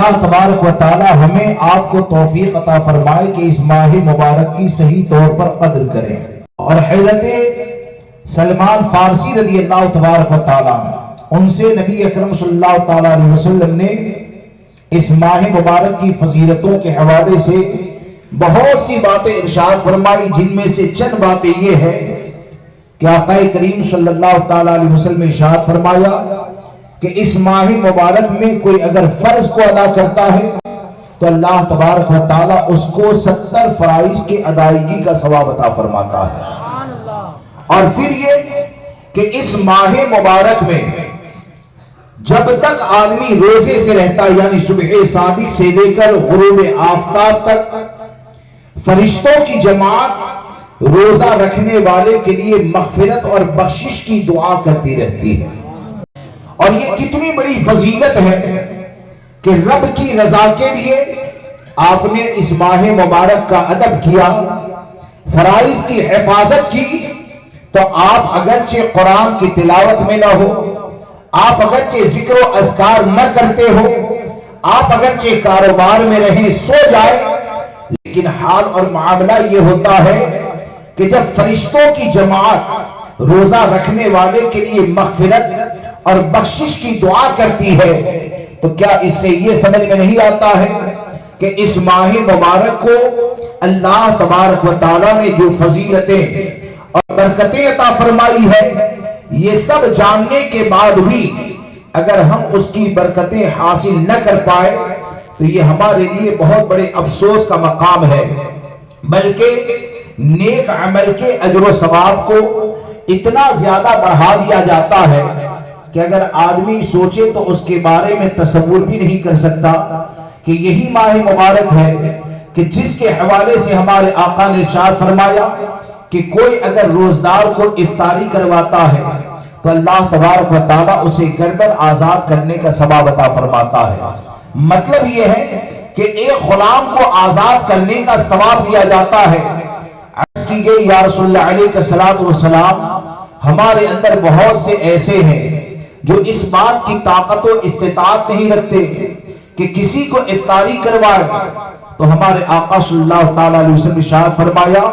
اللہ تبارک و تعالی ہمیں آپ کو توفیق عطا فرمائے کہ اس ماہ مبارک کی صحیح طور پر قدر کریں. اور حضرت سلمان فارسی رضی اللہ تبارک و تعالی ان سے نبی اکرم صلی اللہ تعالی علیہ وسلم نے اس ماہ مبارک کی فضیلتوں کے حوالے سے بہت سی باتیں ارشاد فرمائی، جن میں سے چند باتیں یہ ہے کہ آقا کریم صلی اللہ تعالی علیہ وسلم ارشاد فرمایا کہ اس ماہ مبارک میں کوئی اگر فرض کو ادا کرتا ہے تو اللہ تبارک و تعالی اس کو 70 فرائض کی ادائیگی کا ثواب عطا فرماتا ہے. اور پھر یہ کہ اس ماہ مبارک میں جب تک آدمی روزے سے رہتا ہے، یعنی صبح صادق سے لے کر غروب آفتاب تک فرشتوں کی جماعت روزہ رکھنے والے کے لیے مغفرت اور بخشش کی دعا کرتی رہتی ہے. اور یہ کتنی بڑی فضیلت ہے کہ رب کی رضا کے لیے آپ نے اس ماہ مبارک کا ادب کیا، فرائض کی حفاظت کی. تو آپ اگرچہ قرآن کی تلاوت میں نہ ہو، آپ اگرچہ ذکر و اذکار نہ کرتے ہو، آپ اگرچہ کاروبار میں رہیں، سو جائے، لیکن حال اور معاملہ یہ ہوتا ہے کہ جب فرشتوں کی جماعت روزہ رکھنے والے کے لیے مغفرت اور بخشش کی دعا کرتی ہے تو کیا اس سے یہ سمجھ میں نہیں آتا ہے کہ اس ماہ مبارک کو اللہ تبارک و تعالیٰ نے جو فضیلتیں اور برکتیں عطا فرمائی ہے، یہ سب جاننے کے بعد بھی اگر ہم اس کی برکتیں حاصل نہ کر پائے تو یہ ہمارے لیے بہت بڑے افسوس کا مقام ہے. بلکہ نیک عمل کے اجر و ثواب کو اتنا زیادہ بڑھا دیا جاتا ہے کہ اگر آدمی سوچے تو اس کے بارے میں تصور بھی نہیں کر سکتا کہ یہی ماہ مبارک ہے کہ جس کے حوالے سے ہمارے آقا نے ارشاد فرمایا کہ کوئی اگر روزدار کو افطاری کرواتا ہے تو اللہ تبارک و تعالیٰ اسے گردن آزاد کرنے کا ثواب عطا فرماتا ہے. مطلب یہ ہے کہ ایک غلام کو آزاد کرنے کا ثواب دیا جاتا ہے. عرض کیجئے یا رسول اللہ علیہ الصلوۃ والسلام، ہمارے اندر بہت سے ایسے ہیں جو اس بات کی طاقت و استطاعت نہیں رکھتے کہ کسی کو افطاری کروائے. تو ہمارے آقا صلی اللہ تعالی علیہ وسلم نے ارشاد فرمایا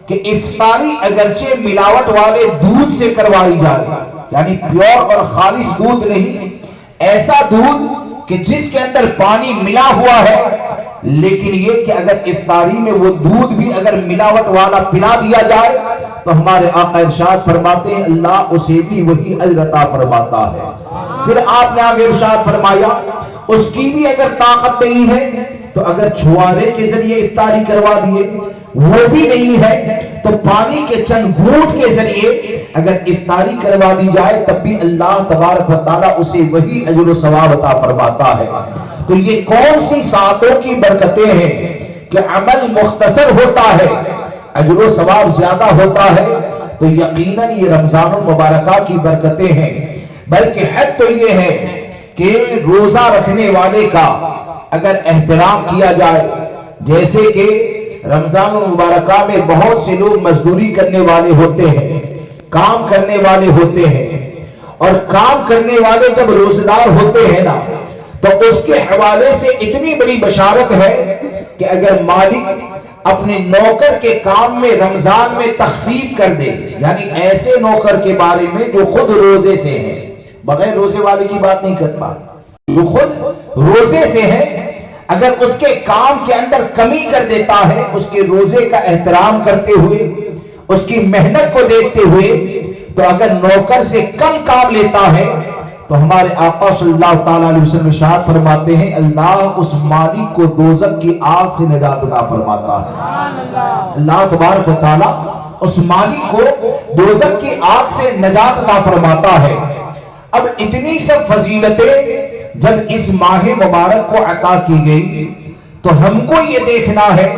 کہ افطاری اگرچہ ملاوٹ والے دودھ سے کروائی جائے، یعنی پیور اور خالص دودھ نہیں، ایسا دودھ کہ جس کے اندر پانی ملا ہوا ہے، لیکن یہ کہ اگر افطاری میں وہ دودھ بھی اگر ملاوٹ والا پلا دیا جائے تو ہمارے آقا ارشاد فرماتے ہیں اللہ اسے بھی وہی اجر عطا فرماتا ہے. پھر آپ نے آگے ارشاد فرمایا اس کی بھی اگر طاقت نہیں ہے تو اگر چھوارے کے ذریعے افطاری کروا دیے وہ بھی نہیں ہے تو پانی کے چند گھونٹ کے ذریعے اگر افطاری کروا دی جائے تب بھی اللہ تبارک و تعالیٰ اسے وہی اجر و ثواب عطا فرماتا ہے. تو یہ کون سی ساتوں کی برکتیں ہیں کہ عمل مختصر ہوتا ہے، اجر و ثواب زیادہ ہوتا ہے. تو یقیناً یہ رمضان المبارکہ کی برکتیں ہیں. بلکہ حد تو یہ ہے کہ روزہ رکھنے والے کا اگر احترام کیا جائے، جیسے کہ رمضان المبارکہ میں بہت سے لوگ مزدوری کرنے والے ہوتے ہیں، کام کرنے والے ہوتے ہیں، اور کام کرنے والے جب روزدار ہوتے ہیں نا تو اس کے حوالے سے اتنی بڑی بشارت ہے کہ اگر مالک اپنے نوکر کے کام میں رمضان میں تخفیف کر دے، یعنی ایسے نوکر کے بارے میں جو خود روزے سے ہیں، بغیر روزے والے کی بات نہیں کرتا، جو خود روزے سے ہے، اگر اس کے کام کے اندر کمی کر دیتا ہے، اس کے روزے کا احترام کرتے ہوئے، اس کی محنت کو دیکھتے ہوئے، تو اگر نوکر سے کم کام لیتا ہے تو ہمارے آقا صلی اللہ تعالیٰ علیہ وسلم ارشاد فرماتے ہیں اللہ اس مالک کو دوزخ کی آگ سے نجات عطا فرماتا ہے. اللہ تبارک و تعالیٰ اس مالک کو دوزخ کی آگ سے نجات عطا فرماتا ہے. اب اتنی سب فضیلتیں جب اس ماہ مبارک کو عطا کی گئی تو ہم کو یہ دیکھنا ہے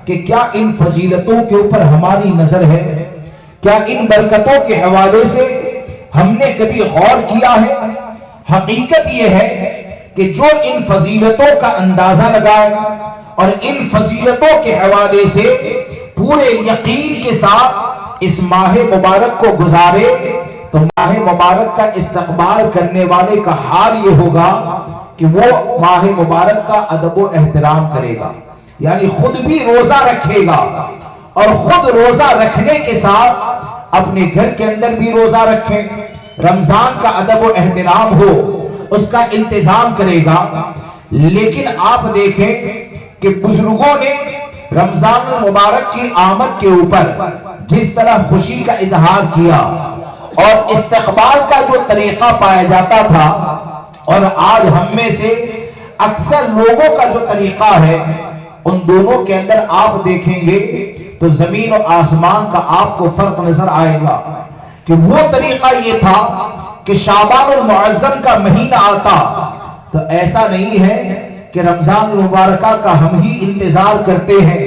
کہ کیا ان فضیلتوں کے اوپر ہماری نظر ہے، کیا ان برکتوں کے حوالے سے ہم نے کبھی غور کیا ہے. حقیقت یہ ہے کہ جو ان فضیلتوں کا اندازہ لگائے اور ان فضیلتوں کے حوالے سے پورے یقین کے ساتھ اس ماہ مبارک کو گزارے تو ماہ مبارک کا استقبال کرنے والے کا حال یہ ہوگا کہ وہ ماہ مبارک کا ادب و احترام کرے گا، یعنی خود بھی روزہ رکھے گا اور خود روزہ رکھنے کے ساتھ اپنے گھر کے اندر بھی روزہ رکھے، رمضان کا ادب و احترام ہو اس کا انتظام کرے گا۔ لیکن آپ دیکھیں کہ بزرگوں نے رمضان المبارک کی آمد کے اوپر جس طرح خوشی کا اظہار کیا اور استقبال کا جو طریقہ پایا جاتا تھا، اور آج ہم میں سے اکثر لوگوں کا جو طریقہ ہے، ان دونوں کے اندر آپ دیکھیں گے تو زمین و آسمان کا آپ کو فرق نظر آئے گا۔ کہ وہ طریقہ یہ تھا کہ شعبان المعظم کا مہینہ آتا تو ایسا نہیں ہے کہ رمضان المبارکہ کا ہم ہی انتظار کرتے ہیں،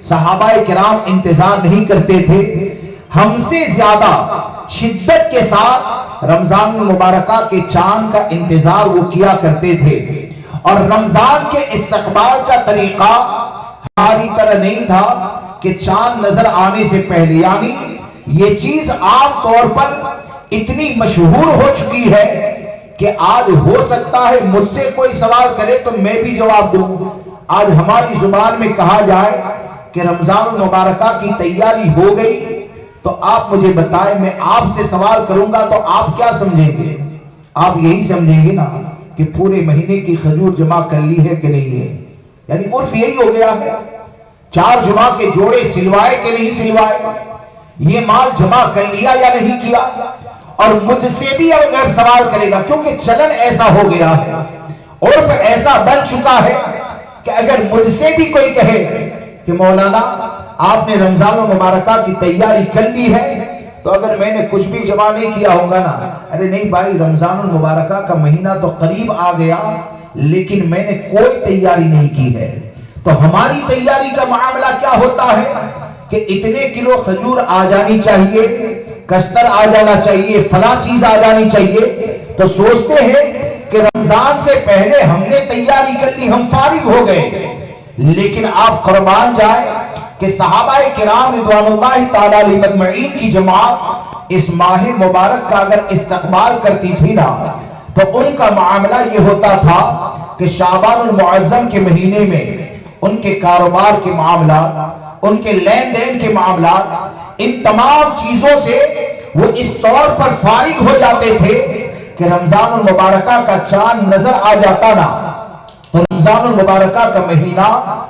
صحابہ کرام انتظار نہیں کرتے تھے، ہم سے زیادہ شدت کے ساتھ رمضان المبارکہ کے چاند کا انتظار وہ کیا کرتے تھے، اور رمضان کے استقبال کا طریقہ ہماری طرح نہیں تھا کہ چاند نظر آنے سے پہلے، یعنی یہ چیز عام طور پر اتنی مشہور ہو چکی ہے کہ آج ہو سکتا ہے مجھ سے کوئی سوال کرے تو میں بھی جواب دوں۔ آج ہماری زبان میں کہا جائے کہ رمضان المبارکہ کی تیاری ہو گئی تو آپ مجھے بتائیں، میں آپ سے سوال کروں گا تو آپ کیا سمجھیں گے؟ آپ یہی سمجھیں گے نا کہ پورے مہینے کی کھجور جمع کر لی ہے کہ نہیں ہے، یعنی عرف یہی ہو گیا ہے، 4 جمعہ کے جوڑے سلوائے کہ نہیں سلوائے، یہ مال جمع کر لیا یا نہیں کیا۔ اور مجھ سے بھی اگر سوال کرے گا، کیونکہ چلن ایسا ہو گیا ہے، عرف ایسا بن چکا ہے کہ اگر مجھ سے بھی کوئی کہے کہ مولانا آپ نے رمضان المبارکہ کی تیاری کر لی ہے، تو اگر میں نے کچھ بھی جمع نہیں کیا ہوگا نا، ارے نہیں بھائی، رمضان المبارکہ کا مہینہ تو قریب آ گیا لیکن میں نے کوئی تیاری نہیں کی ہے۔ تو ہماری تیاری کا معاملہ کیا ہوتا ہے کہ اتنے کلو کھجور آ جانی چاہیے، کستر آ جانا چاہیے، فلاں چیز آ جانی چاہیے، تو سوچتے ہیں کہ رمضان سے پہلے ہم نے تیاری کر لی، ہم فارغ ہو گئے۔ لیکن آپ قربان جائیں کہ صحابہ کرام رضوان اللہ تعالی علیہ مجمعین کی جماعت اس ماہ مبارک کا اگر استقبال کرتی تھی نا، تو ان کا معاملہ یہ ہوتا تھا کہ شعبان المعظم کے مہینے میں ان کے کاروبار کے معاملات، ان کے لین دین کے معاملات، ان تمام چیزوں سے وہ اس طور پر فارغ ہو جاتے تھے کہ رمضان المبارکہ کا چاند نظر آ جاتا نا، تو رمضان المبارکہ کا مہینہ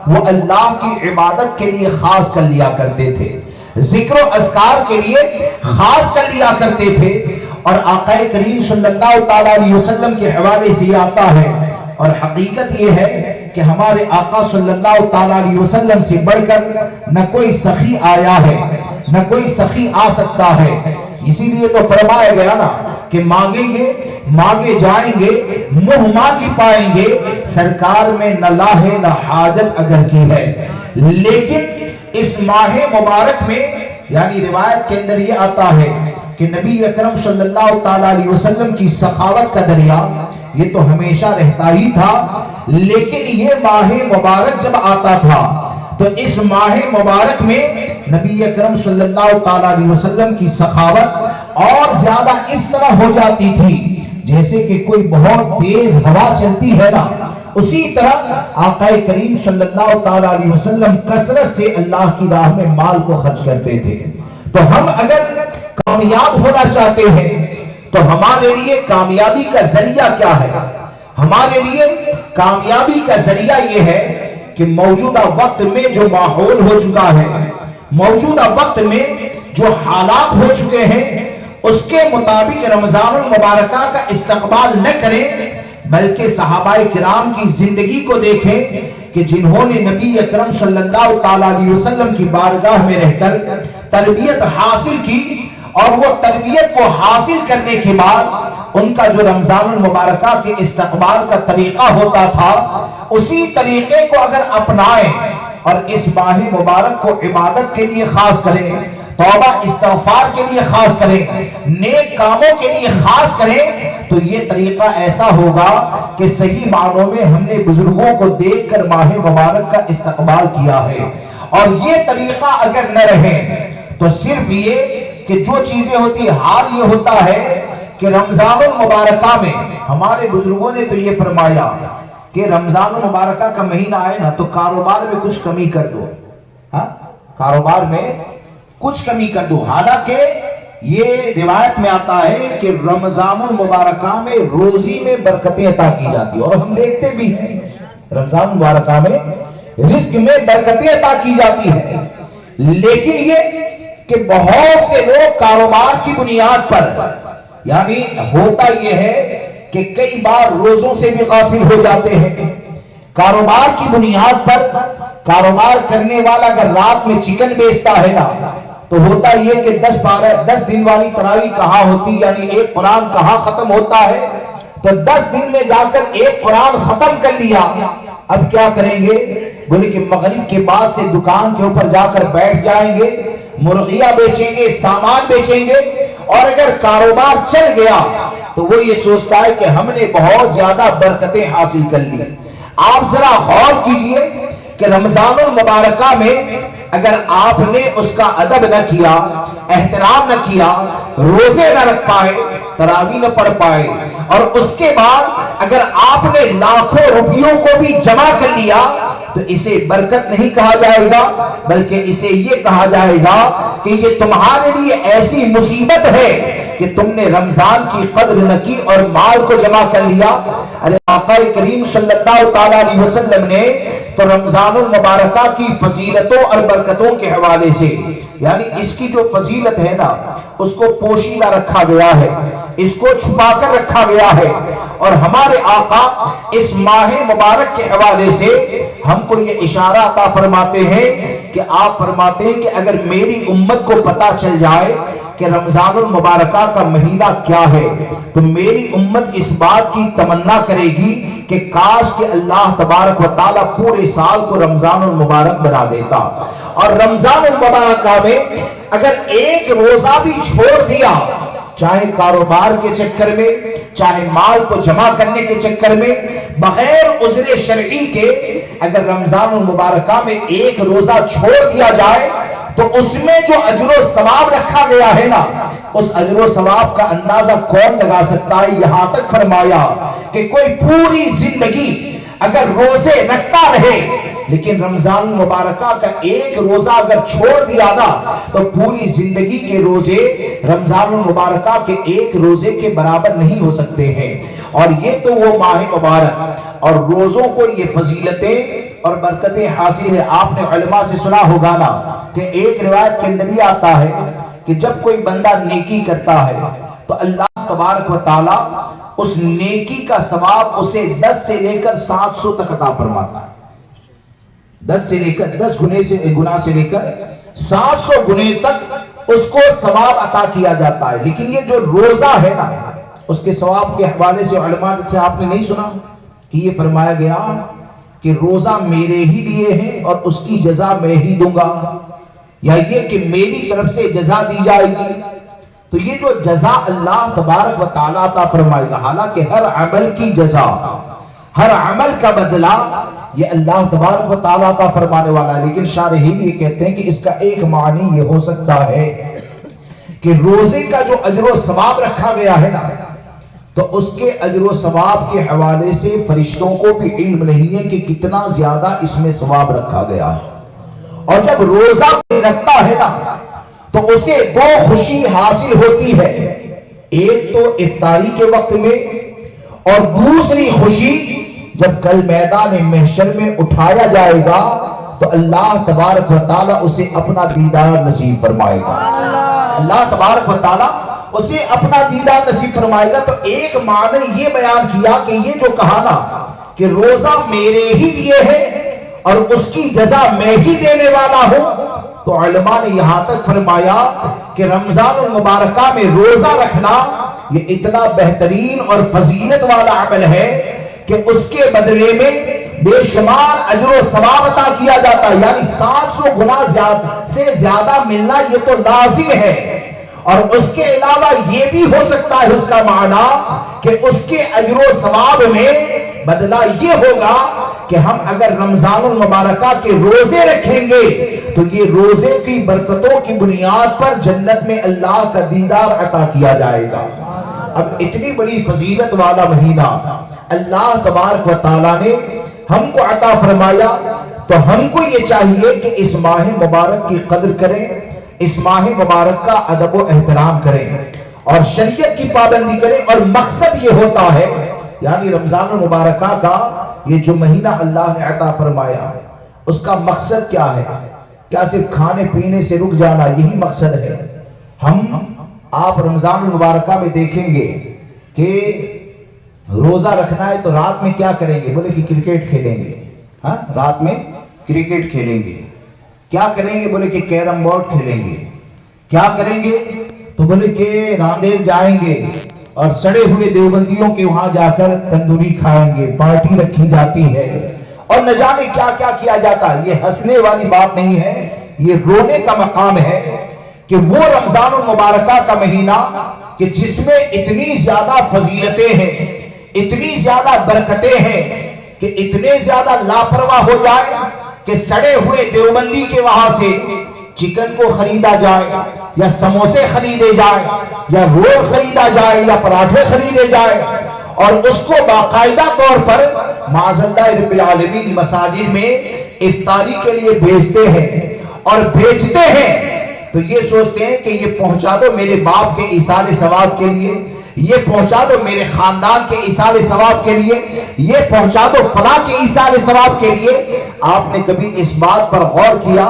وہ اللہ کی عبادت کے لیے خاص کر لیا کرتے تھے، ذکر و اذکار کے لیے خاص کر لیا کرتے تھے۔ اور آقا کریم صلی اللہ تعالیٰ علیہ وسلم کے حوالے سے یہ آتا ہے، اور حقیقت یہ ہے کہ ہمارے آقا صلی اللہ تعالیٰ علیہ وسلم سے بڑھ کر نہ کوئی سخی آیا ہے، نہ کوئی سخی آ سکتا ہے۔ اسی لیے تو فرمایا گیا نا کہ مانگیں گے مانگے جائیں گے، منہ مانگی پائیں گے، سرکار میں نہ لاہے نہ حاجت اگر کی ہے۔ لیکن اس ماہ مبارک میں یعنی روایت کے اندر یہ آتا ہے کہ نبی اکرم صلی اللہ تعالیٰ علیہ وسلم کی سخاوت کا دریا یہ تو ہمیشہ رہتا ہی تھا، لیکن یہ ماہ مبارک جب آتا تھا تو اس ماہ مبارک میں نبی اکرم صلی اللہ تعالیٰ علیہ وسلم کی سخاوت اور زیادہ اس طرح ہو جاتی تھی جیسے کہ کوئی بہت تیز ہوا چلتی ہے نا، اسی طرح آقا کریم صلی اللہ تعالیٰ علیہ وسلم کثرت سے اللہ کی راہ میں مال کو خرچ کرتے تھے۔ تو ہم اگر کامیاب ہونا چاہتے ہیں تو ہمارے لیے کامیابی کا ذریعہ کیا ہے؟ ہمارے لیے کامیابی کا ذریعہ یہ ہے کہ موجودہ وقت میں جو ماحول ہو چکا ہے، موجودہ وقت میں جو حالات ہو چکے ہیں، اس کے مطابق رمضان المبارکہ کا استقبال نہ کریں، بلکہ صحابہ کرام کی زندگی کو دیکھیں کہ جنہوں نے نبی اکرم صلی اللہ تعالیٰ علیہ وسلم کی بارگاہ میں رہ کر تربیت حاصل کی، اور وہ تربیت کو حاصل کرنے کے بعد ان کا جو رمضان المبارکہ کے استقبال کا طریقہ ہوتا تھا، اسی طریقے کو اگر اپنائیں اور اس ماہ مبارک کو عبادت کے لیے خاص کریں، توبہ استغفار کے لیے خاص کریں، نیک کاموں کے لیے خاص کریں، تو یہ طریقہ ایسا ہوگا کہ صحیح معنوں میں ہم نے بزرگوں کو دیکھ کر ماہ مبارک کا استقبال کیا ہے۔ اور یہ طریقہ اگر نہ رہے تو صرف یہ کہ جو چیزیں ہوتی، حال یہ ہوتا ہے کہ کہ رمضان المبارکہ میں ہمارے بزرگوں نے تو یہ فرمایا کہ رمضان المبارکہ کا مہینہ آئے نا تو کاروبار میں کچھ کمی کر دو. ہاں کاروبار میں کچھ کمی کر دو. حالانکہ یہ روایت میں آتا ہے کہ رمضان المبارکہ میں روزی میں برکتیں عطا کی جاتی اور ہم دیکھتے بھی ہیں رمضان المبارکہ میں رزق میں برکتیں عطا کی جاتی ہے. لیکن یہ کہ بہت سے لوگ کاروبار کی بنیاد پر یعنی ہوتا یہ ہے کہ کئی بار روزوں سے بھی غافل ہو جاتے ہیں. کاروبار کی بنیاد پر کاروبار کرنے والا اگر رات میں چکن بیچتا ہے نا تو ہوتا یہ کہ 10 دن والی تراویح کہاں ہوتی یعنی ایک قرآن کہاں ختم ہوتا ہے تو 10 دن میں جا کر ایک قرآن ختم کر لیا. اب کیا کریں گے؟ بولے کہ مغرب کے بعد سے دکان کے اوپر جا کر بیٹھ جائیں گے, مرغیاں بیچیں گے, سامان بیچیں گے, اور اگر کاروبار چل گیا تو وہ یہ سوچتا ہے کہ ہم نے بہت زیادہ برکتیں حاصل کر لی. آپ ذرا غور کیجئے کہ رمضان المبارکہ میں اگر آپ نے اس کا ادب نہ کیا, احترام نہ کیا, روزے نہ رکھ پائے, تراویح نہ پڑھ پائے, اور اس کے بعد اگر آپ نے لاکھوں روپیوں کو بھی جمع کر لیا تو اسے برکت نہیں کہا جائے گا بلکہ اسے یہ کہا جائے گا کہ یہ تمہارے لیے ایسی مصیبت ہے کہ تم نے رمضان کی قدر نہ کی اور مال کو جمع کر لیا. ارے آقا کریم صلی اللہ تعالی علیہ وسلم نے تو رمضان المبارکہ کی فضیلتوں اور برکتوں کے حوالے سے یعنی اس کی جو فضیلت ہے نا اس کو پوشیدہ رکھا گیا ہے, اس کو چھپا کر رکھا گیا ہے. اور ہمارے آقا اس ماہ مبارک کے حوالے سے ہم کو یہ اشارہ عطا فرماتے ہیں کہ آپ فرماتے ہیں کہ اگر میری امت کو پتا چل جائے کہ رمضان المبارکہ کا مہینہ کیا ہے تو میری امت اس بات کی تمنا کرے گی کہ کاش کہ اللہ تبارک و تعالیٰ پورے سال کو رمضان المبارک بنا دیتا. اور رمضان المبارکہ میں اگر ایک روزہ بھی چھوڑ دیا, چاہے کاروبار کے چکر میں, چاہے مال کو جمع کرنے کے چکر میں, بغیر عذر شرعی کے اگر رمضان المبارکہ میں ایک روزہ چھوڑ دیا جائے تو اس میں جو اجر و ثواب رکھا گیا ہے نا اس اجر و ثواب کا اندازہ کون لگا سکتا ہے. یہاں تک فرمایا کہ کوئی پوری زندگی اگر روزے رکھتا رہے لیکن رمضان المبارکہ کا ایک روزہ اگر چھوڑ دیا نا تو پوری زندگی کے روزے رمضان المبارکہ کے ایک روزے کے برابر نہیں ہو سکتے ہیں. اور یہ تو وہ ماہ مبارک اور روزوں کو یہ فضیلتیں اور برکتیں حاصل ہے. آپ نے علماء سے سنا ہوگا نا کہ ایک روایت کے اندر یہ آتا ہے کہ جب کوئی بندہ نیکی کرتا ہے تو اللہ تبارک و تعالی اس نیکی کا ثواب اسے 10 سے لے کر 700 تک عطا فرماتا ہے. 10 گنا سے لے کر 700 گنے تک اس کو ثواب عطا کیا جاتا ہے. لیکن یہ جو روزہ ہے نا اس کے ثواب کے حوالے سے علماء سے آپ نے نہیں سنا کہ یہ فرمایا گیا کہ روزہ میرے ہی لیے ہے اور اس کی جزا میں ہی دوں گا, یا یہ کہ میری طرف سے جزا دی جائے گی. تو یہ جو جزا اللہ تبارک و تعالیٰ عطا فرمائے گا, حالانکہ ہر عمل کی جزا, ہر عمل کا بدلہ یہ اللہ تبارک و تعالیٰ عطا فرمانے والا ہے. لیکن شارحین یہ کہتے ہیں کہ اس کا ایک معنی یہ ہو سکتا ہے کہ روزے کا جو اجر و ثواب رکھا گیا ہے نا تو اس کے اجر و ثواب کے حوالے سے فرشتوں کو بھی علم نہیں ہے کہ کتنا زیادہ اس میں ثواب رکھا گیا ہے. اور جب روزہ رکھتا ہے نا تو اسے 2 خوشی حاصل ہوتی ہے, ایک تو افطاری کے وقت میں اور دوسری خوشی جب کل میدان محشر میں اٹھایا جائے گا تو اللہ تبارک و تعالیٰ اسے اپنا دیدار نصیب فرمائے گا. اللہ تبارک و تعالیٰ اسے اپنا دیدار نصیب فرمائے گا. تو ایک معنی یہ بیان کیا کہ یہ جو کہا نا کہ روزہ میرے ہی لیے ہے اور اس کی جزا میں ہی دینے والا ہوں, تو علماء نے یہاں تک فرمایا کہ رمضان المبارکہ میں روزہ رکھنا یہ اتنا بہترین اور فضیلت والا عمل ہے کہ اس کے بدلے میں بے شمار اجر و ثواب عطا کیا جاتا ہے. یعنی 700 گنا سے زیادہ ملنا یہ تو لازم ہے. اور اس کے علاوہ یہ بھی ہو سکتا ہے اس کا معنی کہ اس کے اجر و ثواب میں بدلہ یہ ہوگا کہ ہم اگر رمضان المبارکہ کے روزے رکھیں گے تو یہ روزے کی برکتوں کی بنیاد پر جنت میں اللہ کا دیدار عطا کیا جائے گا. اب اتنی بڑی فضیلت والا مہینہ اللہ تبارک و تعالیٰ نے ہم کو عطا فرمایا، تو ہم کو یہ چاہیے کہ اس ماہ مبارک کی قدر کریں، اس ماہ مبارک کا ادب و احترام کریں اور شریعت کی پابندی کریں۔ اور مقصد یہ ہوتا ہے، یعنی رمضان المبارکہ کا یہ جو مہینہ اللہ نے عطا فرمایا، اس کا مقصد کیا ہے؟ کیا صرف کھانے پینے سے رک جانا یہی مقصد ہے؟ آپ رمضان المبارکہ میں دیکھیں گے کہ روزہ رکھنا ہے تو رات میں کیا کریں گے؟ بولے کہ کرکٹ کھیلیں گے۔ ہاں، رات میں کرکٹ کھیلیں گے۔ کیا کریں گے؟ بولے کہ کیرم بورڈ کھیلیں گے۔ کیا کریں گے؟ تو بولے کہ راندیر جائیں گے اور سڑے ہوئے دیوبندیوں کے وہاں جا کر تندوری کھائیں گے، پارٹی رکھی جاتی ہے اور نہ جانے کیا کیا کیا جاتا ہے۔ یہ ہنسنے والی بات نہیں ہے، یہ رونے کا مقام ہے کہ وہ رمضان المبارکہ کا مہینہ کہ جس میں اتنی زیادہ فضیلتیں ہیں، اتنی زیادہ برکتیں ہیں کہ اتنے زیادہ لاپرواہ ہو جائے کہ سڑے ہوئے دیوبندی کے وہاں سے چکن کو خریدا جائے یا سموسے خریدے جائے یا رول خریدا جائے یا پراٹھے خریدے جائے اور اس کو باقاعدہ طور پر معاذ اللہ رب العالمین مساجد میں افطاری کے لیے بھیجتے ہیں، اور بھیجتے ہیں تو یہ سوچتے ہیں کہ یہ پہنچا دو میرے باپ کے ایصال ثواب کے لیے، یہ پہنچا دو میرے خاندان کے ایصال ثواب کے لیے، یہ پہنچا دو فلاں کے ایصال ثواب کے لیے۔ آپ نے کبھی اس بات پر غور کیا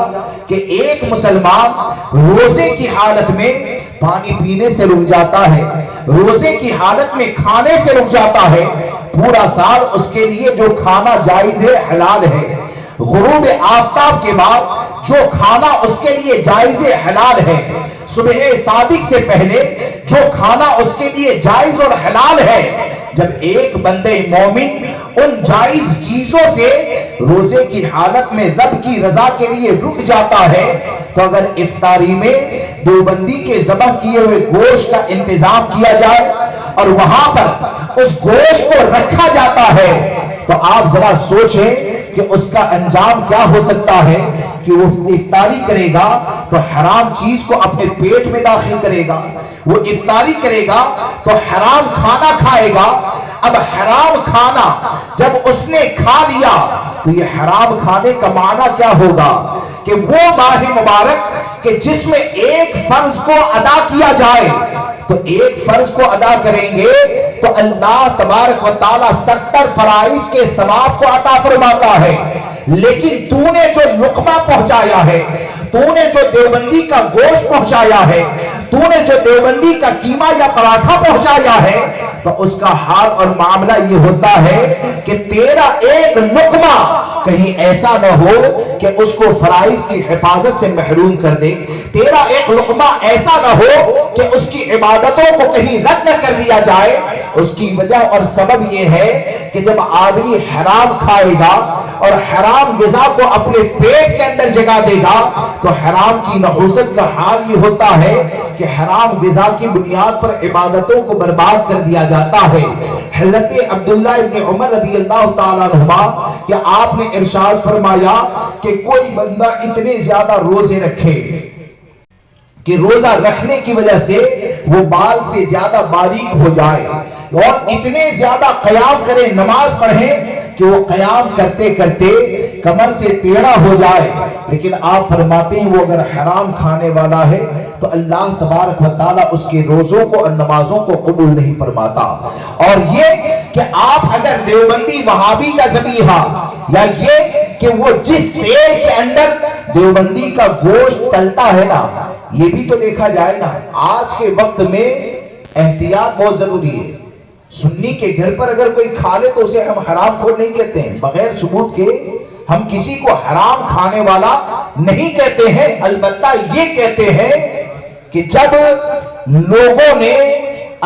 کہ ایک مسلمان روزے کی حالت میں پانی پینے سے رک جاتا ہے، روزے کی حالت میں کھانے سے رک جاتا ہے، پورا سال اس کے لیے جو کھانا جائز ہے، حلال ہے، غروب آفتاب کے بعد جو کھانا اس کے لیے جائز حلال ہے، صبح صادق سے پہلے جو کھانا اس کے لیے جائز اور حلال ہے، جب ایک بندے مومن ان جائز چیزوں سے روزے کی حالت میں رب کی رضا کے لیے رک جاتا ہے، تو اگر افطاری میں دیوبندی کے ذبح کیے ہوئے گوشت کا انتظام کیا جائے اور وہاں پر اس گوشت کو رکھا جاتا ہے، تو آپ ذرا سوچیں کہ اس کا انجام کیا ہو سکتا ہے کہ وہ افطاری کرے گا تو حرام چیز کو اپنے پیٹ میں داخل کرے گا، وہ افطاری کرے گا تو حرام کھانا کھائے گا۔ اب حرام کھانا جب اس نے کھا لیا تو یہ حرام کھانے کا معنی کیا ہوگا کہ وہ ماہ مبارک کہ جس میں ایک فرض کو ادا کیا جائے، تو ایک فرض کو ادا کریں گے تو اللہ تبارک و تعالیٰ 70 فرائض کے ثواب کو عطا فرماتا ہے، لیکن تو نے جو لقمہ پہنچایا ہے، تو نے جو دیوبندی کا گوشت پہنچایا ہے، تو نے جو دیوبندی کا قیمہ یا پراٹھا پہنچایا ہے، تو اس کا حال اور معاملہ یہ ہوتا ہے کہ تیرا ایک لقمہ کہیں ایسا نہ ہو کہ اس کو فرائض کی حفاظت سے محروم کر دے، تیرا ایک لقمہ ایسا نہ ہو کہ اس کی عبادتوں کو کہیں رد نہ کر دیا جائے۔ اس کی وجہ اور سبب یہ ہے کہ جب آدمی حرام کھائے گا اور حرام غذا کو اپنے پیٹ کے اندر جگہ دے گا تو حرام کی نحوست کا حال یہ ہوتا ہے کہ حرام غذا کی بنیاد پر عبادتوں کو برباد کر دیا جاتا ہے۔ حضرت عبداللہ ابن عمر رضی اللہ تعالیٰ عنہما کہ آپ نے ارشاد فرمایا کہ کوئی بندہ اتنے زیادہ روزے رکھے کہ روزہ رکھنے کی وجہ سے وہ بال سے زیادہ باریک ہو جائے، اور اتنے زیادہ قیام کرے، نماز پڑھے کہ وہ قیام کرتے کرتے کمر سے ٹیڑھا ہو جائے، لیکن آپ فرماتے ہیں وہ اگر حرام کھانے والا ہے تو اللہ تبارک و تعالیٰ اس کے روزوں کو اور نمازوں کو قبول نہیں فرماتا۔ اور یہ کہ آپ اگر دیوبندی وہابی کا ذبیحہ یا یہ کہ وہ جس تیل کے اندر دیوبندی کا گوشت تلتا ہے نا، یہ بھی تو دیکھا جائے نا، آج کے وقت میں احتیاط بہت ضروری ہے۔ سنی کے گھر پر اگر کوئی کھا لے تو اسے ہم حرام خور نہیں کہتے ہیں، بغیر ثبوت کے ہم کسی کو حرام کھانے والا نہیں کہتے ہیں، البتہ یہ کہتے ہیں کہ جب لوگوں نے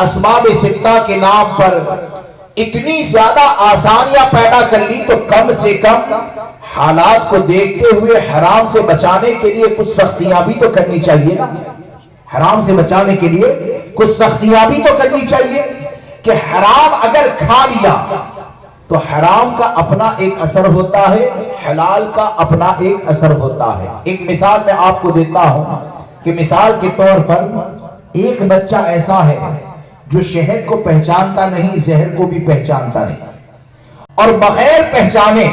اسباب ستہ کے نام پر اتنی زیادہ آسانیاں پیدا کر لی تو کم سے کم حالات کو دیکھتے ہوئے حرام سے بچانے کے لیے کچھ سختیاں بھی تو کرنی چاہیے نا، حرام سے بچانے کے لیے کچھ سختیاں بھی تو کرنی چاہیے کہ حرام اگر کھا لیا تو حرام کا اپنا ایک اثر ہوتا ہے، حلال کا اپنا ایک اثر ہوتا ہے۔ ایک مثال میں آپ کو دیتا ہوں کہ مثال کے طور پر ایک بچہ ایسا ہے جو شہد کو پہچانتا نہیں زہر کو بھی پہچانتا نہیں، اور بغیر پہچانے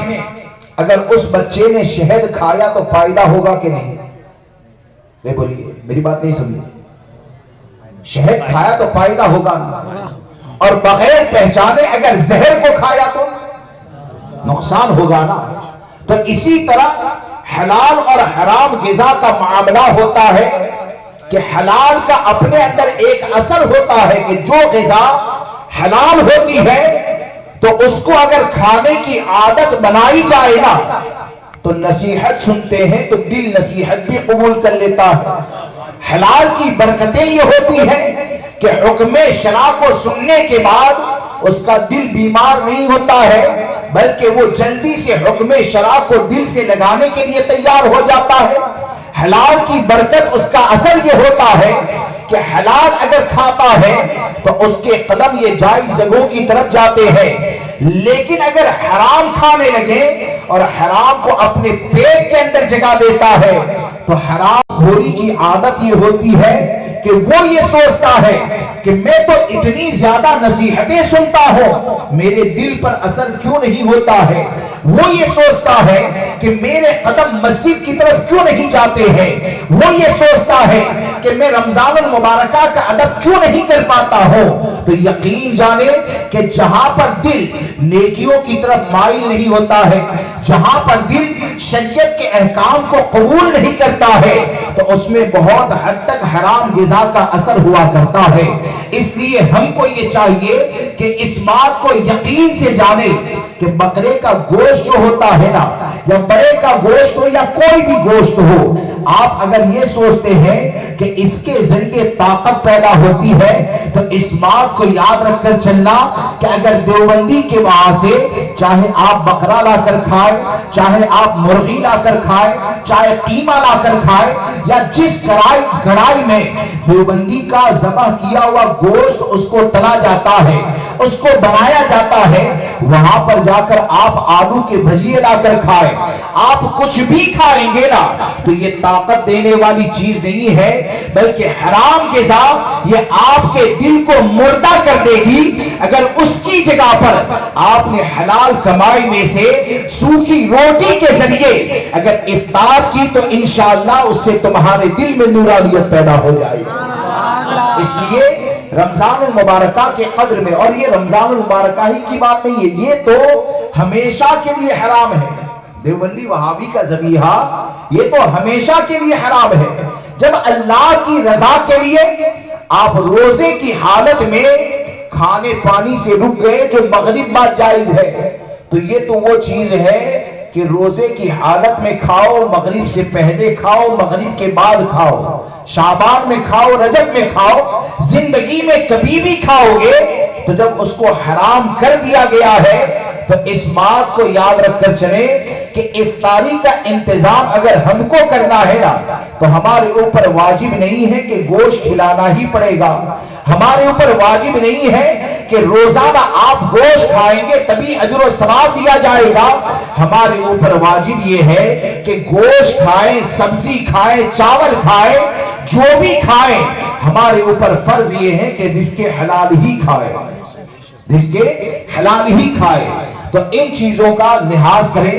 اگر اس بچے نے شہد کھایا تو فائدہ ہوگا کہ نہیں؟ بولیے، میری بات نہیں سمجھی؟ شہد کھایا تو فائدہ ہوگا، اور بغیر پہچانے اگر زہر کو کھایا تو نقصان ہوگا نا۔ تو اسی طرح حلال اور حرام غذا کا معاملہ ہوتا ہے کہ حلال کا اپنے اندر ایک اثر ہوتا ہے کہ جو غذا حلال ہوتی ہے تو اس کو اگر کھانے کی عادت بنائی جائے نا تو نصیحت سنتے ہیں تو دل نصیحت بھی قبول کر لیتا ہے۔ حلال کی برکتیں یہ ہوتی ہیں کہ حکم شرع کو سننے کے بعد اس کا دل بیمار نہیں ہوتا ہے، بلکہ وہ جلدی سے حکم شرع کو دل سے لگانے کے لیے تیار ہو جاتا ہے۔ حلال کی برکت اس کا اثر یہ ہوتا ہے کہ حلال اگر کھاتا ہے تو اس کے قدم یہ جائز جگہوں کی طرف جاتے ہیں، لیکن اگر حرام کھانے لگے اور حرام کو اپنے پیٹ کے اندر جگہ دیتا ہے تو حرام خوری کی عادت یہ ہوتی ہے کہ وہ یہ سوچتا ہے کہ میں تو اتنی زیادہ نصیحتیں سنتا ہوں، میرے دل پر اثر کیوں نہیں ہوتا ہے؟ وہ یہ سوچتا ہے کہ میرے قدم مسجد کی طرف کیوں نہیں جاتے ہیں؟ وہ یہ سوچتا ہے کہ میں رمضان المبارکہ کا ادب کیوں نہیں کر پاتا ہوں؟ تو یقین جانے کہ جہاں پر دل نیکیوں کی طرف مائل نہیں ہوتا ہے، جہاں پر دل شریعت کے احکام کو قبول نہیں کرتا ہے تو اس میں بہت حد تک حرام غذا کا اثر ہوا کرتا ہے۔ اس لیے ہم کو یہ چاہیے کہ اس بات کو یقین سے جانے کہ بکرے کا گوشت جو ہوتا ہے نا، یا بڑے کا گوشت ہو یا کوئی بھی گوشت ہو، آپ اگر یہ سوچتے ہیں کہ اس کے ذریعے طاقت پیدا ہوتی ہے تو اس بات کو یاد رکھ کر چلنا کہ اگر دیوبندی کے وہاں سے چاہے آپ بکرا لا کر کھائے، چاہے آپ مرغی لا کر کھائے، چاہے قیمہ لا کر کھائے، یا جس کڑائی میں دیوبندی کا ذبح کیا ہوا گوشت اس کو تلا جاتا ہے، اس کو بنایا جاتا ہے، وہاں پر جا کر آپ آلو کے بھجیے لا کر کھائے، آپ کچھ بھی کھائیں گے نا تو یہ طاقت دینے والی چیز نہیں ہے، بلکہ حرام غذا یہ آپ کے دل کو مردہ کر دے گی۔ اگر اس کی جگہ پر آپ نے حلال کمائی میں سے سوکھی روٹی کے ذریعے اگر افطار کی تو انشاءاللہ اس سے تمہارے دل میں نورانیت پیدا ہو جائے گی۔ اس لیے رمضان المبارکہ کے قدر میں، اور یہ رمضان المبارکہ ہی کی بات نہیں ہے، یہ تو ہمیشہ کے لیے حرام ہے۔ دیوبندی وہابی کا ذبیحہ یہ تو ہمیشہ کے لیے حرام ہے۔ جب اللہ کی رضا کے لیے آپ روزے کی حالت میں کھانے پانی سے رک گئے جو مغرب بعد جائز ہے، تو یہ تو وہ چیز ہے کہ روزے کی حالت میں کھاؤ، مغرب سے پہلے کھاؤ، مغرب کے بعد کھاؤ، شعبان میں کھاؤ، رجب میں کھاؤ، زندگی میں کبھی بھی کھاؤ گے تو جب اس کو حرام کر دیا گیا ہے تو اس بات کو یاد رکھ کر چلیں کہ افطاری کا انتظام اگر ہم کو کرنا ہے نا تو ہمارے اوپر واجب نہیں ہے کہ گوشت کھلانا ہی پڑے گا، ہمارے اوپر واجب نہیں ہے کہ روزانہ آپ گوشت کھائیں گے تبھی اجر و ثواب دیا جائے گا، ہمارے اوپر واجب یہ ہے کہ گوشت کھائیں، سبزی کھائیں، چاول کھائیں، جو بھی کھائیں، ہمارے اوپر فرض یہ ہے کہ رزق حلال ہی کھائیں، رزق حلال ہی کھائیں۔ تو ان چیزوں کا لحاظ کریں،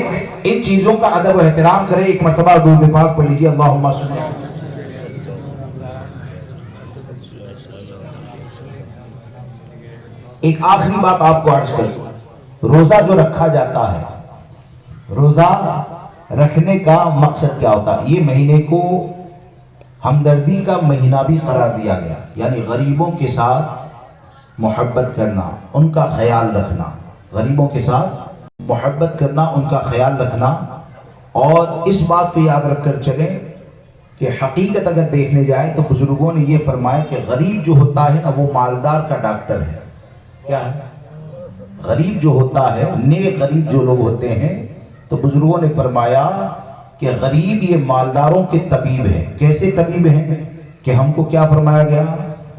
ان چیزوں کا ادب و احترام کریں۔ ایک مرتبہ درود پاک پڑھ لیجیے، اللہم صلی۔ ایک آخری بات آپ کو عرض کروں، روزہ جو رکھا جاتا ہے، روزہ رکھنے کا مقصد کیا ہوتا ہے؟ یہ مہینے کو ہمدردی کا مہینہ بھی قرار دیا گیا، یعنی غریبوں کے ساتھ محبت کرنا، ان کا خیال رکھنا، غریبوں کے ساتھ محبت کرنا، ان کا خیال رکھنا، اور اس بات کو یاد رکھ کر چلیں کہ حقیقت اگر دیکھنے جائے تو بزرگوں نے یہ فرمایا کہ غریب جو ہوتا ہے نا وہ مالدار کا ڈاکٹر ہے۔ کیا ہے؟ غریب جو ہوتا ہے، نیک غریب جو لوگ ہوتے ہیں، تو بزرگوں نے فرمایا کہ غریب یہ مالداروں کے طبیب ہے۔ کیسے طبیب ہیں؟ کہ ہم کو کیا فرمایا گیا؟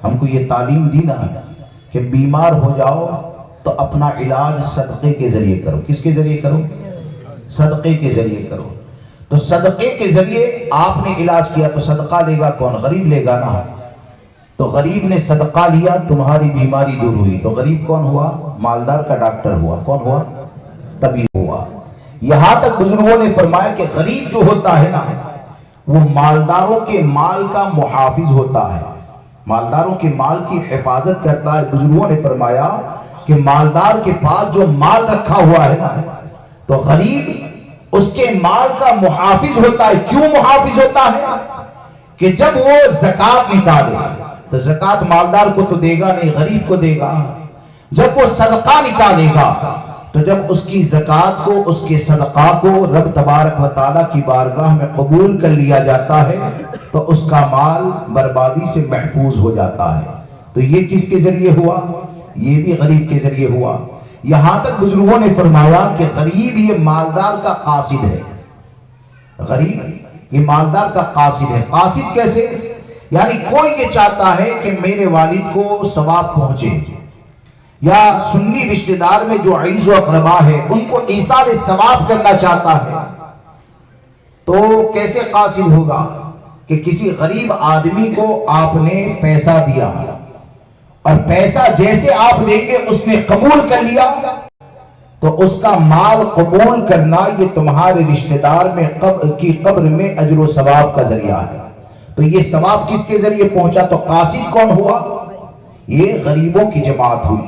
ہم کو یہ تعلیم دی نا کہ بیمار ہو جاؤ تو اپنا علاج صدقے کے ذریعے کرو۔ کس کے ذریعے کرو؟ صدقے کے ذریعے کرو۔ تو صدقے کے ذریعے آپ نے علاج کیا تو صدقہ لے گا کون؟ غریب لے گا نا۔ تو غریب نے صدقہ لیا، تمہاری بیماری دور ہوئی. تو غریب کون ہوا؟ مالدار کا ڈاکٹر ہوا. کون ہوا؟ طبیب ہوا. یہاں تک بزرگوں نے فرمایا کہ غریب جو ہوتا ہے نا وہ مالداروں کے مال کا محافظ ہوتا ہے، مالداروں کے مال کی حفاظت کرتا ہے. بزرگوں نے فرمایا کہ مالدار کے پاس جو مال رکھا ہوا ہے نا تو غریب اس کے مال کا محافظ ہوتا ہے. کیوں محافظ ہوتا ہے؟ کہ جب وہ زکوٰۃ نکالے تو زکوٰۃ مالدار کو تو دے گا نہیں، غریب کو دے گا. جب وہ صدقہ نکالے گا تو جب اس کی زکوٰۃ کو، اس کے صدقہ کو رب تبارک و تعالیٰ کی بارگاہ میں قبول کر لیا جاتا ہے تو اس کا مال بربادی سے محفوظ ہو جاتا ہے. تو یہ کس کے ذریعے ہوا؟ یہ بھی غریب کے ذریعے ہوا. یہاں تک بزرگوں نے فرمایا کہ غریب یہ مالدار کا قاصد ہے. غریب یہ مالدار کا قاصد ہے. قاصد کیسے؟ یعنی کوئی یہ چاہتا ہے کہ میرے والد کو ثواب پہنچے، یا سنی رشتہ دار میں جو عزیز و اقربا ہے ان کو ایصال ثواب کرنا چاہتا ہے، تو کیسے قاصد ہوگا؟ کہ کسی غریب آدمی کو آپ نے پیسہ دیا اور پیسہ جیسے آپ دیں گے اس نے قبول کر لیا تو اس کا مال قبول کرنا یہ تمہارے رشتہ دار میں کی قبر میں اجر و ثواب کا ذریعہ ہے. تو یہ ثواب کس کے ذریعے پہنچا؟ تو قاصد کون ہوا؟ یہ غریبوں کی جماعت ہوئی.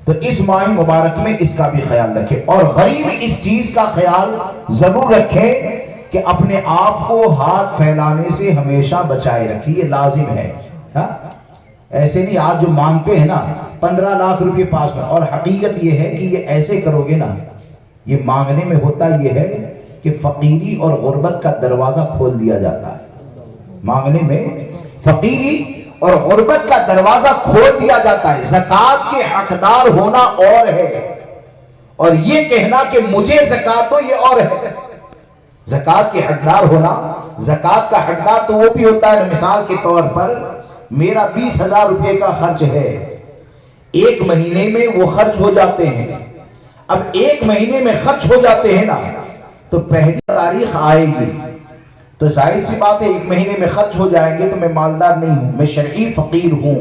تو اس ماہ مبارک میں اس کا بھی خیال رکھے، اور غریب اس چیز کا خیال ضرور رکھے کہ اپنے آپ کو ہاتھ پھیلانے سے ہمیشہ بچائے رکھے. یہ لازم ہے. ایسے نہیں آج جو مانگتے ہیں نا 15 لاکھ روپے پاس میں، اور حقیقت یہ ہے کہ یہ ایسے کرو گے نا، یہ مانگنے میں ہوتا یہ ہے کہ فقیری اور غربت کا دروازہ کھول دیا جاتا ہے. مانگنے میں فقیری اور غربت کا دروازہ کھول دیا جاتا ہے. زکوٰۃ کے حقدار ہونا اور ہے، اور یہ کہنا کہ مجھے زکوٰۃ دو یہ اور ہے. زکوٰۃ کے حقدار ہونا، زکوٰۃ کا حقدار تو وہ بھی ہوتا ہے. مثال کے طور پر میرا 20,000 روپے کا خرچ ہے، ایک مہینے میں وہ خرچ ہو جاتے ہیں. اب ایک مہینے میں خرچ ہو جاتے ہیں نا تو پہلی تاریخ آئے گی تو ظاہر سی بات ہے ایک مہینے میں خرچ ہو جائیں گے تو میں مالدار نہیں ہوں، میں شرعی فقیر ہوں.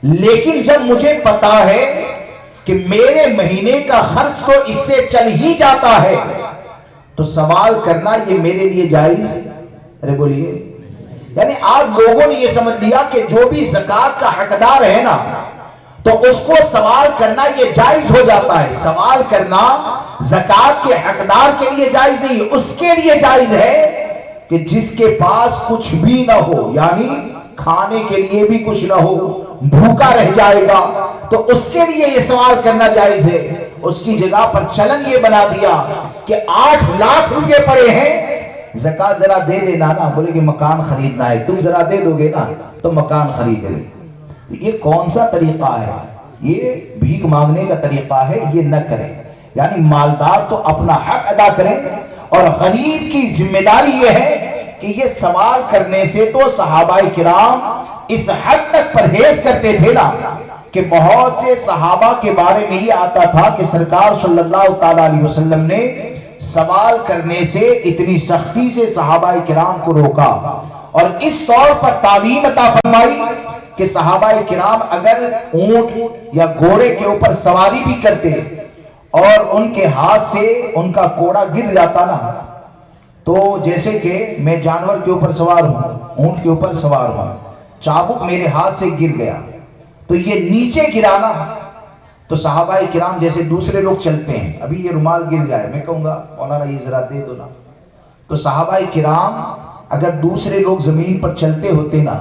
لیکن جب مجھے پتا ہے کہ میرے مہینے کا خرچ تو اس سے چل ہی جاتا ہے تو سوال کرنا یہ میرے لیے جائز. ارے بولیے. یعنی آج لوگوں نے یہ سمجھ لیا کہ جو بھی زکوٰۃ کا حقدار ہے نا تو اس کو سوال کرنا یہ جائز ہو جاتا ہے. سوال کرنا زکوٰۃ کے حقدار کے لیے جائز نہیں، اس کے لیے جائز ہے کہ جس کے پاس کچھ بھی نہ ہو، یعنی کھانے کے لیے بھی کچھ نہ ہو، بھوکا رہ جائے گا، تو اس کے لیے یہ سوال کرنا جائز ہے. اس کی جگہ پر چلن یہ بنا دیا کہ 8 لاکھ روپے پڑے ہیں، زکوٰۃ ذرا دے دینا نا. بولے کہ مکان خریدنا ہے، تم ذرا دے دو گے نا تو مکان خرید لے. یہ کون سا طریقہ ہے؟ یہ بھیک مانگنے کا طریقہ ہے. یہ نہ کریں. یعنی مالدار تو اپنا حق ادا کریں، اور غریب کی ذمہ داری یہ ہے کہ یہ سوال کرنے سے تو صحابہ کرام اس حد تک پرہیز کرتے تھے نا کہ بہت سے صحابہ کے بارے میں یہ آتا تھا کہ سرکار صلی اللہ تعالی علیہ وسلم نے سوال کرنے سے اتنی سختی سے صحابہ کرام کو روکا، اور اس طور پر تعلیم عطا فرمائی کہ صحابہ کرام اگر اونٹ یا گھوڑے کے اوپر سواری بھی کرتے اور ان کے ہاتھ سے ان کا کوڑا گر جاتا نا، تو جیسے کہ میں جانور کے اوپر سوار ہوں، اونٹ کے اوپر سوار ہوں، چابک میرے ہاتھ سے گر گیا تو یہ نیچے گرانا، تو صحابہ کرام جیسے دوسرے لوگ چلتے ہیں، ابھی یہ رومال گر جائے میں کہوں گا مولانا یہ ذرا دے دو نا، تو صحابہ کرام اگر دوسرے لوگ زمین پر چلتے ہوتے نا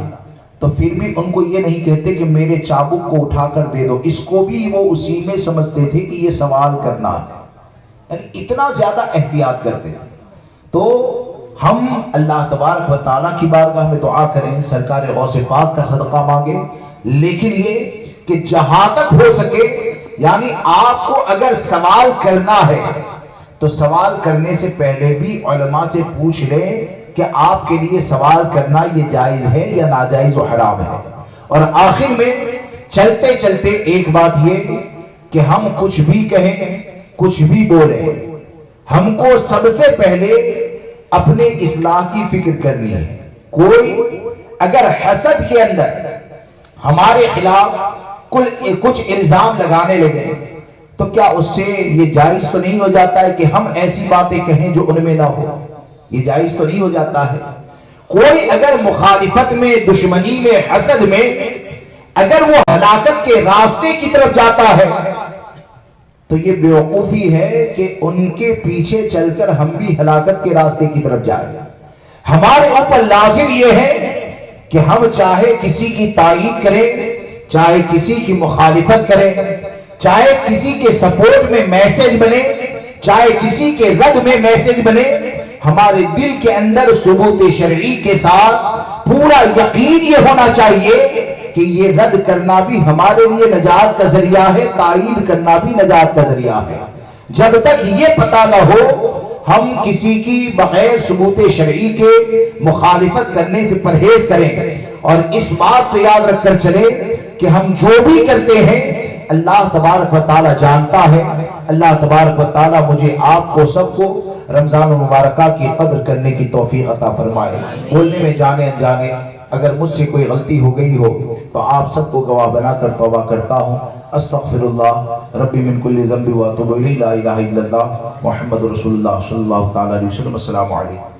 تو پھر بھی ان کو یہ نہیں کہتے کہ میرے چابک کو اٹھا کر دے دو، اس کو بھی وہ اسی میں سمجھتے تھے کہ یہ سوال کرنا ہے. یعنی اتنا زیادہ احتیاط کرتے تھے. تو ہم اللہ تبارک و تعالیٰ کی بارگاہ میں دعا کریں، سرکار غوث پاک کا صدقہ مانگیں، لیکن یہ کہ جہاں تک ہو سکے یعنی آپ کو اگر سوال کرنا ہے تو سوال کرنے سے پہلے بھی علماء سے پوچھ لیں کہ آپ کے لیے سوال کرنا یہ جائز ہے یا ناجائز و حرام ہے. اور آخر میں چلتے چلتے ایک بات یہ کہ ہم کچھ بھی کہیں، کچھ بھی بولیں، ہم کو سب سے پہلے اپنے اصلاح کی فکر کرنی ہے. کوئی اگر حسد کے اندر ہمارے خلاف کچھ الزام لگانے لگے، تو کیا اس سے یہ جائز تو نہیں ہو جاتا ہے کہ ہم ایسی باتیں کہیں جو ان میں نہ ہو؟ یہ جائز تو نہیں ہو جاتا ہے؟ کوئی اگر مخالفت میں، دشمنی میں، حسد میں اگر وہ ہلاکت کے راستے کی طرف جاتا ہے تو یہ بیوقوفی ہے کہ ان کے پیچھے چل کر ہم بھی ہلاکت کے راستے کی طرف جائیں۔ ہمارے اوپر لازم یہ ہے کہ ہم چاہے کسی کی تائید کریں، چاہے کسی کی مخالفت کریں، چاہے کسی کے سپورٹ میں میسج بنے، چاہے کسی کے رد میں میسج بنے، ہمارے دل کے اندر ثبوت شرعی کے ساتھ پورا یقین یہ ہونا چاہیے کہ یہ رد کرنا بھی ہمارے لیے نجات کا ذریعہ ہے، تائید کرنا بھی نجات کا ذریعہ ہے۔ جب تک یہ پتہ نہ ہو ہم کسی کی بغیر ثبوت شرعی کے مخالفت کرنے سے پرہیز کریں، اور اس بات کو یاد رکھ کر چلے کہ ہم جو بھی کرتے ہیں اللہ تبارک و تعالی جانتا ہے۔ اللہ تبارک و تعالی مجھے، آپ کو، سب کو رمضان المبارکہ کی قدر کرنے کی توفیق عطا فرمائے۔ بولنے میں جانے انجانے اگر مجھ سے کوئی غلطی ہو گئی ہو تو آپ سب کو گواہ بنا کر توبہ کرتا ہوں۔ استغفر اللہ ربی من کل ذنب واتوب الیہ، لا الہ الا اللہ محمد رسول اللہ صلی اللہ تعالی علیہ وسلم۔ السلام علیکم۔